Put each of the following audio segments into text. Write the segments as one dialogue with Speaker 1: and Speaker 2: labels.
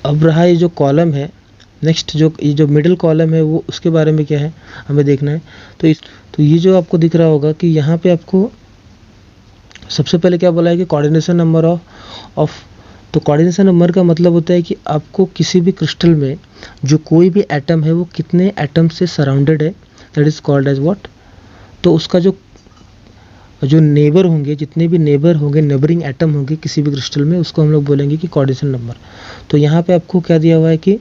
Speaker 1: अब रहा ये जो कॉलम है, नेक्स्ट जो ये जो मिडिल कॉलम है वो उसके बारे में क्या है हमें देखना है। तो ये जो आपको दिख रहा होगा कि यहाँ पे आपको सबसे पहले क्या बोला है कि कोऑर्डिनेशन नंबर ऑफ। तो कोऑर्डिनेशन नंबर का मतलब होता है कि आपको किसी भी क्रिस्टल में जो कोई भी एटम है वो कितने एटम से सराउंडेड है, that is called as what. तो उसका जो नेबर होंगे, जितने भी नेबर होंगे, नेबरिंग एटम होंगे किसी भी क्रिस्टल में, उसको हम लोग बोलेंगे कि कोऑर्डिनेशन नंबर। तो यहाँ पे आपको क्या दिया हुआ है कि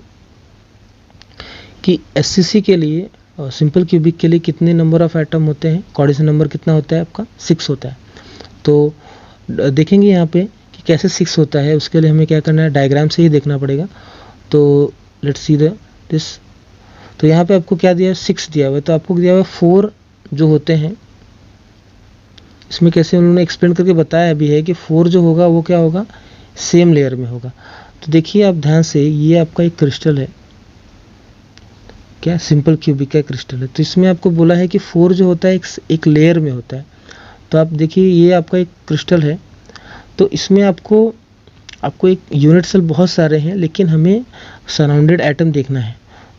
Speaker 1: एससीसी के लिए, सिंपल क्यूबिक के लिए कितने नंबर ऑफ एटम होते हैं, कोऑर्डिनेशन नंबर कितना होता है आपका 6 होता है। तो देखेंगे यहाँ पे कि कैसे 6 होता है, उसके लिए हमें क्या करना है, डायग्राम से ही देखना पड़ेगा। तो लेट्स सी दिस। तो यहाँ पे आपको क्या दिया है, 6 दिया हुआ है। तो आपको दिया हुआ है 4 जो होते हैं, इसमें कैसे उन्होंने एक्सप्लेन करके बताया भी है कि 4 जो होगा वो क्या होगा, सेम लेयर में होगा। तो देखिए आप ध्यान से, ये आपका एक क्रिस्टल है, क्या सिंपल क्यूबिक का क्रिस्टल है। तो इसमें आपको बोला है कि 4 जो होता है एक लेयर में होता है। तो आप देखिए ये आपका एक क्रिस्टल है, तो इसमें आपको एक यूनिट सेल बहुत सारे हैं, लेकिन हमें सराउंडेड एटम देखना है।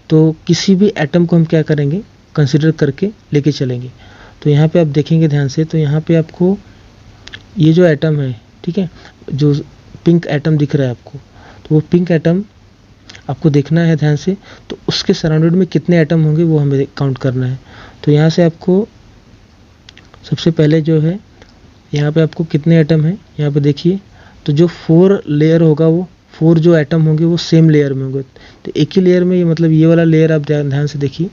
Speaker 1: तो किसी भी एटम को हम क्या करेंगे, कंसिडर करके लेके चलेंगे। तो यहाँ पे आप देखेंगे ध्यान से, तो यहाँ पे आपको ये जो एटम है, ठीक है, जो पिंक एटम दिख रहा है आपको, तो वो पिंक एटम आपको देखना है ध्यान से। तो उसके सराउंडेड में कितने एटम होंगे वो हमें काउंट करना है। तो यहाँ से आपको सबसे पहले जो है, यहाँ पे आपको कितने एटम है यहाँ पे देखिए। तो जो 4 लेयर होगा, वो 4 जो एटम होंगे वो सेम लेयर में होंगे। तो एक ही लेयर में, ये मतलब ये वाला लेयर आप ध्यान से देखिए।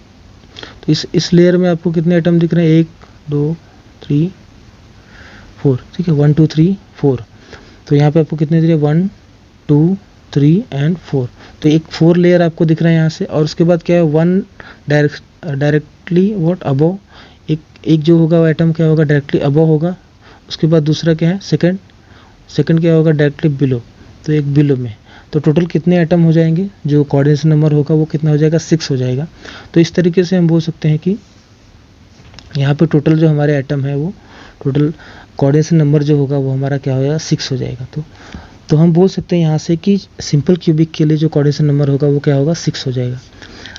Speaker 1: तो इस लेयर में आपको कितने एटम दिख रहे हैं, 1 2 3 4, ठीक है, 1 2 3 4। तो यहाँ पे आपको कितने दिख रहे हैं, 1 2 3 एंड 4। तो एक 4 लेयर आपको दिख रहा है यहाँ से। और उसके बाद क्या है, 1 डायरेक्टली व्हाट अबव, एक जो होगा वो एटम क्या होगा, डायरेक्टली अबव होगा। उसके बाद दूसरा क्या है, सेकंड क्या होगा, डायरेक्टली बिलो, तो एक बिलो में। तो टोटल कितने एटम हो जाएंगे, जो कोऑर्डिनेशन नंबर होगा वो कितना हो जाएगा, 6 हो जाएगा। तो इस तरीके से हम बोल सकते हैं कि यहाँ पे टोटल जो हमारे एटम है वो टोटल कोऑर्डिनेशन नंबर जो होगा वो हमारा क्या होगा, 6 हो जाएगा। तो हम बोल सकते हैं यहाँ से कि सिंपल क्यूबिक के लिए जो कोऑर्डिनेशन नंबर होगा वो क्या होगा, 6 हो जाएगा।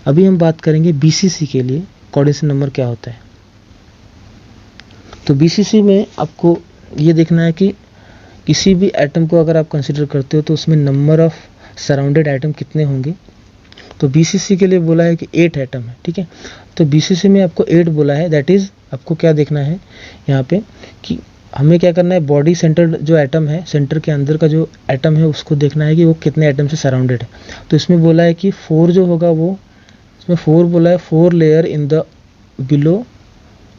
Speaker 1: अभी हम बात करेंगे बीसीसी के लिए कोऑर्डिनेशन नंबर क्या होता है। तो बीसीसी में आपको ये देखना है कि किसी भी एटम को अगर आप कंसिडर करते हो तो उसमें नंबर ऑफ सराउंडेड एटम कितने होंगे। तो बीसीसी के लिए बोला है कि 8 एटम है, ठीक है। तो बीसीसी में आपको 8 बोला है, दैट इज़ आपको क्या देखना है यहाँ पे कि हमें क्या करना है, बॉडी सेंटर जो एटम है, सेंटर के अंदर का जो एटम है उसको देखना है कि वो कितने एटम से सराउंडेड है। तो इसमें बोला है कि 4 जो होगा वो, इसमें 4 बोला है, 4 लेयर इन द बिलो,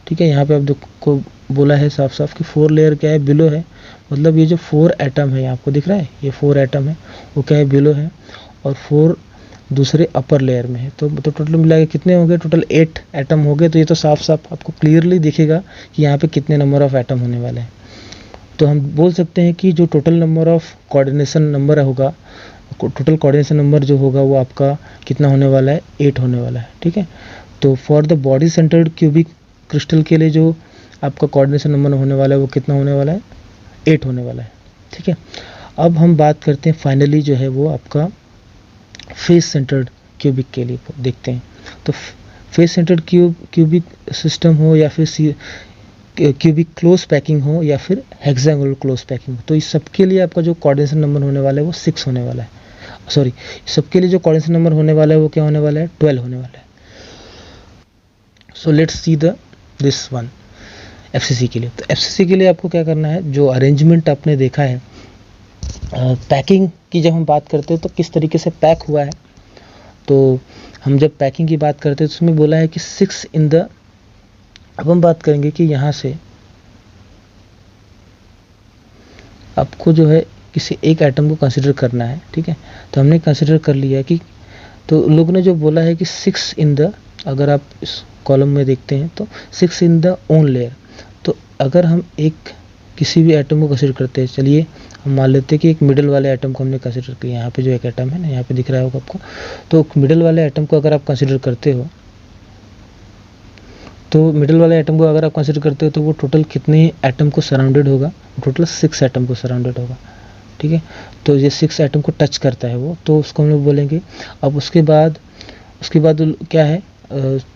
Speaker 1: ठीक है। यहाँ पे आप को बोला है साफ साफ कि 4 लेयर क्या है, बिलो है। मतलब ये जो 4 एटम है, आपको दिख रहा है ये 4 एटम है, वो क्या है, बिलो है। और 4 दूसरे अपर लेयर में है। तो टोटल मिला के कितने होंगे, टोटल 8 एटम हो गए। तो ये तो साफ साफ आपको क्लियरली दिखेगा कि यहाँ पे कितने नंबर ऑफ एटम होने वाले हैं। तो हम बोल सकते हैं कि जो total number of coordination number होगा, टोटल कोऑर्डिनेशन नंबर जो होगा वो आपका कितना होने वाला है, 8 होने वाला है, ठीक है। तो for the body centred cubic crystal के लिए जो आपका कोऑर्डिनेशन नंबर होने वाला है वो कितना होने वाला है, 8 होने वाला है, ठीक है। अब हम बात करते हैं फाइनली जो है वो आपका फेस सेंटर्ड क्यूबिक के लिए देखते हैं। तो फेस सेंटर्ड क्यूबिक सिस्टम हो या फिर क्यूबिक क्लोज पैकिंग हो या फिर हेक्सागोनल क्लोज पैकिंग हो, तो इस सब के लिए आपका जो कोऑर्डिनेशन नंबर होने वाला है वो 6 होने वाला है। सॉरी, सबके लिए जो कोऑर्डिनेशन नंबर होने वाला है वो क्या होने वाला है, 12 होने वाला है। So let's see this one FCC के लिए। तो एफसीसी के लिए आपको क्या करना है, जो अरेंजमेंट आपने देखा है पैकिंग की, जब हम बात करते हैं तो किस तरीके से पैक हुआ है। तो हम जब पैकिंग की बात करते हैं तो उसमें बोला है कि 6 इन द, अब हम बात करेंगे कि यहाँ से आपको जो है किसी एक एटम को कंसिडर करना है, ठीक है। तो हमने कंसिडर कर लिया कि, तो लोग ने जो बोला है कि 6 इन द, अगर आप इस कॉलम में देखते हैं तो 6 इन द ओन लेयर। तो अगर हम एक किसी भी एटम को कंसिडर करते हैं, चलिए हम मान लेते हैं कि एक मिडिल वाले एटम को हमने कंसिडर किया। यहाँ पे जो एक एटम है ना, यहाँ पे दिख रहा होगा आपको, तो मिडिल वाले एटम को अगर आप कंसिडर करते हो, तो मिडिल वाले एटम को अगर आप कंसिडर करते हो तो वो टोटल कितने एटम को सराउंडेड होगा, टोटल 6 एटम को सराउंडेड होगा, ठीक है। तो ये 6 एटम को टच करता है वो, तो उसको हम लोग बोलेंगे। अब उसके बाद क्या है,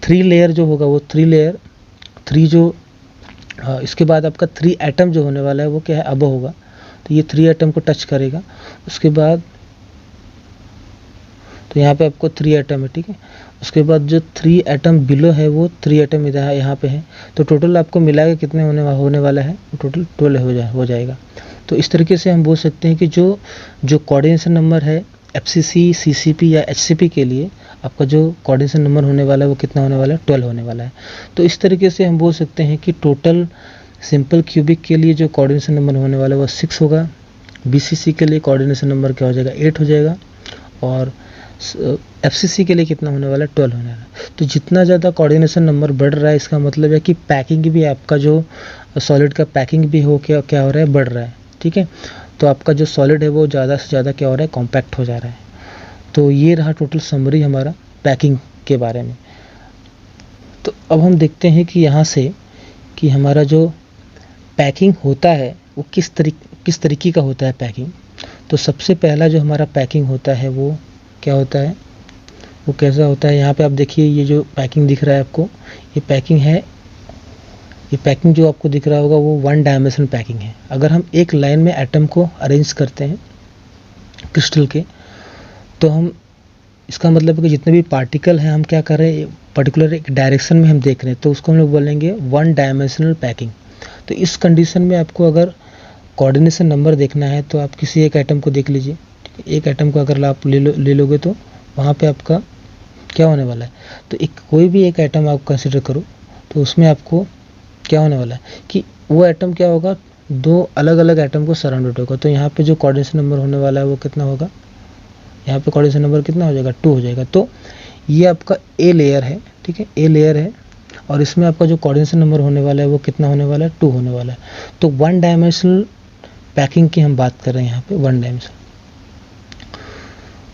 Speaker 1: 3 लेयर जो होगा वो 3 जो इसके बाद आपका 3 एटम जो होने वाला है वो क्या है, अब होगा। तो ये 3 एटम को टच करेगा। उसके बाद तो यहाँ पे आपको 3 एटम है, ठीक है। उसके बाद जो 3 एटम बिलो है वो 3 एटम इधर यहाँ पे है। तो टोटल आपको मिला के कितने होने वाला है, टोटल 12 हो जाएगा। तो इस तरीके से हम बोल सकते हैं कि जो कोऑर्डिनेशन नंबर है एफसीसी, सीसीपी या एचसीपी के लिए आपका जो कोऑर्डिनेशन नंबर होने वाला है वो कितना होने वाला है, 12 होने वाला है। तो इस तरीके से हम बोल सकते हैं कि टोटल सिंपल क्यूबिक के लिए जो कोऑर्डिनेशन नंबर होने वाला है वो 6 होगा। बीसीसी के लिए कोऑर्डिनेशन नंबर क्या हो जाएगा, 8 हो जाएगा। और एफसीसी के लिए कितना होने वाला है, 12 होने वाला है। तो जितना ज़्यादा कोऑर्डिनेशन नंबर बढ़ रहा है इसका मतलब है कि पैकिंग भी, आपका जो सॉलिड का पैकिंग भी क्या हो रहा है, बढ़ रहा है, ठीक है। तो आपका जो सॉलिड है वो ज़्यादा से ज़्यादा क्या हो रहा है, कॉम्पैक्ट हो जा रहा है। तो ये रहा टोटल समरी हमारा पैकिंग के बारे में। तो अब हम देखते हैं कि यहाँ से कि हमारा जो पैकिंग होता है वो किस तरीके का होता है पैकिंग। तो सबसे पहला जो हमारा पैकिंग होता है वो क्या होता है, वो कैसा होता है। यहाँ पे आप देखिए ये जो पैकिंग दिख रहा है आपको, ये पैकिंग है। ये पैकिंग जो आपको दिख रहा होगा वो 1 डायमेंशनल पैकिंग है। अगर हम एक लाइन में एटम को अरेंज करते हैं क्रिस्टल के, तो हम, इसका मतलब है कि जितने भी पार्टिकल हैं हम क्या कर रहे हैं, पर्टिकुलर एक डायरेक्शन में हम देख रहे हैं, तो उसको हम लोग बोलेंगे 1 डायमेंशनल पैकिंग। तो इस कंडीशन में आपको अगर कोऑर्डिनेशन नंबर देखना है तो आप किसी एक एटम को देख लीजिए, ठीक है। एक एटम को अगर आप ले लोगे तो वहाँ पे आपका क्या होने वाला है, तो कोई भी एक एटम आप कंसिडर करो, तो उसमें आपको क्या होने वाला है कि वो एटम क्या होगा, 2 अलग अलग एटम को सराउंडेड होगा। तो यहाँ पे जो कोऑर्डिनेशन नंबर होने वाला है वो कितना होगा, यहाँ पे कोऑर्डिनेशन नंबर कितना हो जाएगा, 2 हो जाएगा। तो ये आपका ए लेयर है, ठीक है, ए लेयर है। और इसमें आपका जो कोऑर्डिनेशन नंबर होने वाला है वो कितना होने वाला है, 2 होने वाला है। तो 1 डायमेंशनल पैकिंग की हम बात कर रहे हैं यहाँ पे, 1 डायमेंशनल।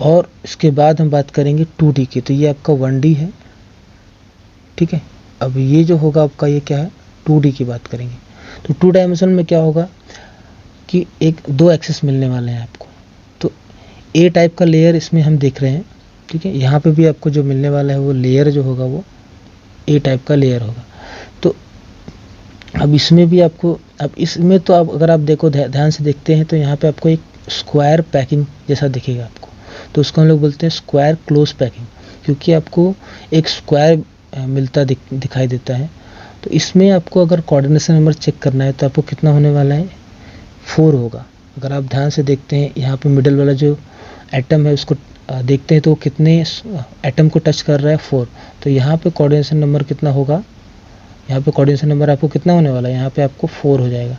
Speaker 1: और इसके बाद हम बात करेंगे 2D की। तो ये आपका 1D है, ठीक है। अब ये जो होगा आपका ये क्या है, 2D की बात करेंगे। तो 2 डायमेंशन में क्या होगा कि 2 एक्सिस मिलने वाले हैं आपको। तो ए टाइप का लेयर इसमें हम देख रहे हैं, ठीक है। यहाँ पे भी आपको जो मिलने वाला है वो लेयर जो होगा वो ए टाइप का लेयर होगा। तो अब इसमें भी आपको, अब इसमें तो आप अगर आप देखो ध्यान से देखते हैं तो यहाँ पे आपको एक स्क्वायर पैकिंग जैसा दिखेगा आपको। तो उसको हम लोग बोलते हैं स्क्वायर क्लोज पैकिंग, क्योंकि आपको एक स्क्वायर मिलता दिखाई देता है। तो इसमें आपको अगर कोऑर्डिनेशन नंबर चेक करना है तो आपको कितना होने वाला है, 4 होगा। अगर आप ध्यान से देखते हैं यहाँ पे मिडल वाला जो एटम है उसको देखते हैं तो कितने एटम को टच कर रहा है, 4। तो यहाँ पे कोऑर्डिनेशन नंबर कितना होगा, यहाँ पे कोऑर्डिनेशन नंबर आपको कितना होने वाला है, यहाँ पे आपको 4 हो जाएगा,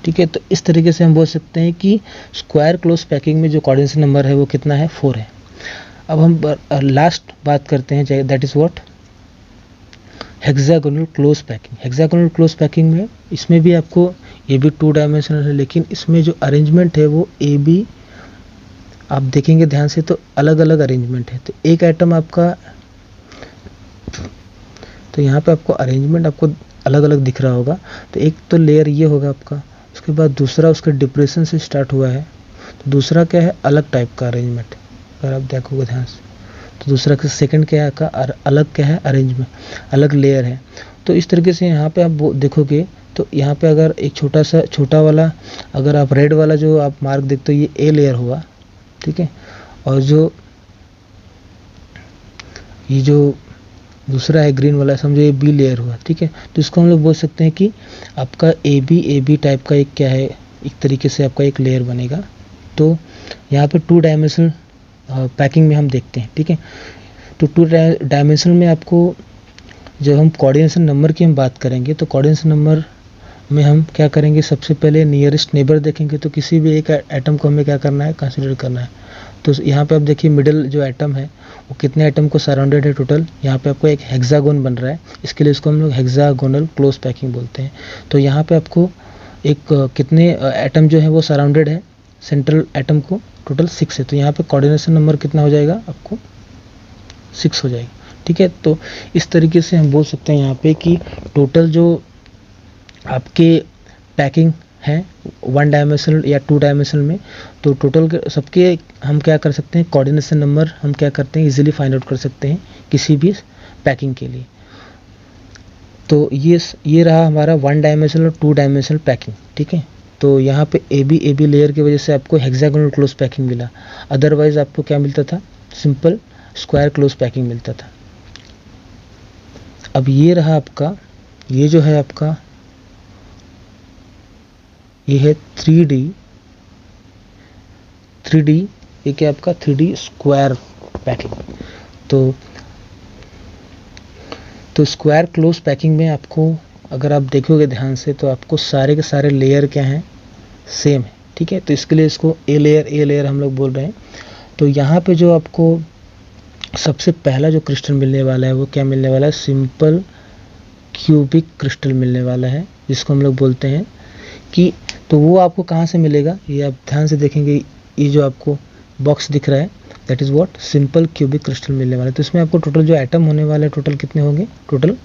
Speaker 1: ठीक है। तो इस तरीके से हम बोल सकते हैं कि स्क्वायर क्लोज पैकिंग में जो कोऑर्डिनेशन नंबर है वो कितना है, 4 है। अब हम लास्ट बात करते हैं, that is what, hexagonal close packing. Hexagonal close packing में इसमें भी आपको, ये भी 2 डायमेंशनल है, लेकिन इसमें जो अरेंजमेंट है वो ए बी, आप देखेंगे ध्यान से तो अलग अलग अरेंजमेंट है। तो एक आइटम आपका, तो यहाँ पे आपको अरेंजमेंट आपको अलग अलग दिख रहा होगा। तो एक तो लेयर ये होगा आपका, उसके बाद दूसरा उसके डिप्रेशन से स्टार्ट हुआ है, तो दूसरा क्या है, अलग टाइप का अरेंजमेंट। अगर आप देखोगे ध्यान से तो दूसरा का सेकंड क्या है, का अलग क्या है, अरेंजमेंट, अलग लेयर है। तो इस तरीके से यहाँ पे आप देखोगे तो यहाँ पे अगर एक छोटा वाला, अगर आप रेड वाला जो आप मार्क देखते हो ये ए लेयर हुआ, ठीक है। और ये जो दूसरा है ग्रीन वाला, समझो ये बी लेयर हुआ, ठीक है। तो इसको हम लोग बोल सकते हैं कि आपका ए बी टाइप का एक क्या है, एक तरीके से आपका एक लेयर बनेगा। तो यहाँ पे 2 डायमेंशनल पैकिंग में हम देखते हैं, ठीक है। तो 2 डायमेंशनल में आपको जब हम कोऑर्डिनेशन नंबर की हम बात करेंगे तो कोऑर्डिनेशन नंबर में हम क्या करेंगे, सबसे पहले नियरेस्ट नेबर देखेंगे। तो किसी भी एक एटम को हमें क्या करना है, कंसिडर करना है। तो यहाँ पे आप देखिए मिडिल जो एटम है वो कितने एटम को सराउंडेड है टोटल, यहाँ पे आपको एक हेक्सागोन बन रहा है, इसके लिए इसको हम लोग हेक्सागोनल क्लोज पैकिंग बोलते हैं। तो यहाँ पे आपको एक कितने एटम जो है वो सराउंडेड है सेंट्रल एटम को, टोटल 6 है। तो यहाँ पे कोऑर्डिनेशन नंबर कितना हो जाएगा, आपको 6 हो जाएगा, ठीक है। तो इस तरीके से हम बोल सकते हैं यहाँ पे कि टोटल जो आपके पैकिंग हैं 1 डायमेंशनल या 2 डायमेंशनल में, तो टोटल सबके हम क्या कर सकते हैं, कोऑर्डिनेशन नंबर हम क्या करते हैं, इजीली फाइंड आउट कर सकते हैं किसी भी पैकिंग के लिए। तो ये रहा हमारा 1 डायमेंशनल और 2 डायमेंशनल पैकिंग, ठीक है। तो यहाँ पे ए बी लेयर की वजह से आपको हेक्सागोनल क्लोज पैकिंग मिला, अदरवाइज आपको क्या मिलता था, सिंपल स्क्वायर क्लोज पैकिंग मिलता था। अब ये रहा आपका, ये जो है आपका, ये है 3D, ये क्या आपका 3D स्क्वायर पैकिंग। तो स्क्वायर क्लोज पैकिंग में आपको अगर आप देखोगे ध्यान से तो आपको सारे के सारे लेयर क्या हैं, सेम है, ठीक है। तो इसके लिए इसको ए लेयर हम लोग बोल रहे हैं। तो यहाँ पे जो आपको सबसे पहला जो क्रिस्टल मिलने वाला है वो क्या मिलने वाला है, सिंपल क्यूबिक क्रिस्टल मिलने वाला है, जिसको हम लोग बोलते हैं कि, तो वो आपको कहाँ से मिलेगा, ये आप ध्यान से देखेंगे, ये जो आपको बॉक्स दिख रहा है that is what, simple cubic crystal मिलने वाला है। तो इसमें आपको टोटल जो एटम होने वाले हैं टोटल कितने होंगे, टोटल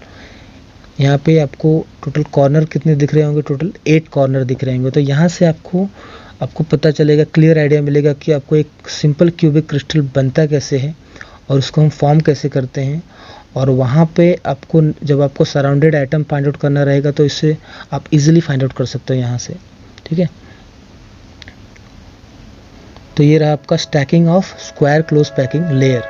Speaker 1: यहाँ पे आपको टोटल कॉर्नर कितने दिख रहे होंगे, टोटल 8 कॉर्नर दिख रहे होंगे। तो यहाँ से आपको पता चलेगा, क्लियर आइडिया मिलेगा कि आपको एक सिंपल क्यूबिक क्रिस्टल बनता कैसे है और उसको हम फॉर्म कैसे करते हैं। और वहाँ पे आपको जब आपको सराउंडेड आइटम फाइंड आउट करना रहेगा तो इससे आप इजीली फाइंड आउट कर सकते हो यहाँ से, ठीक है। तो ये रहा आपका stacking of square close packing layer.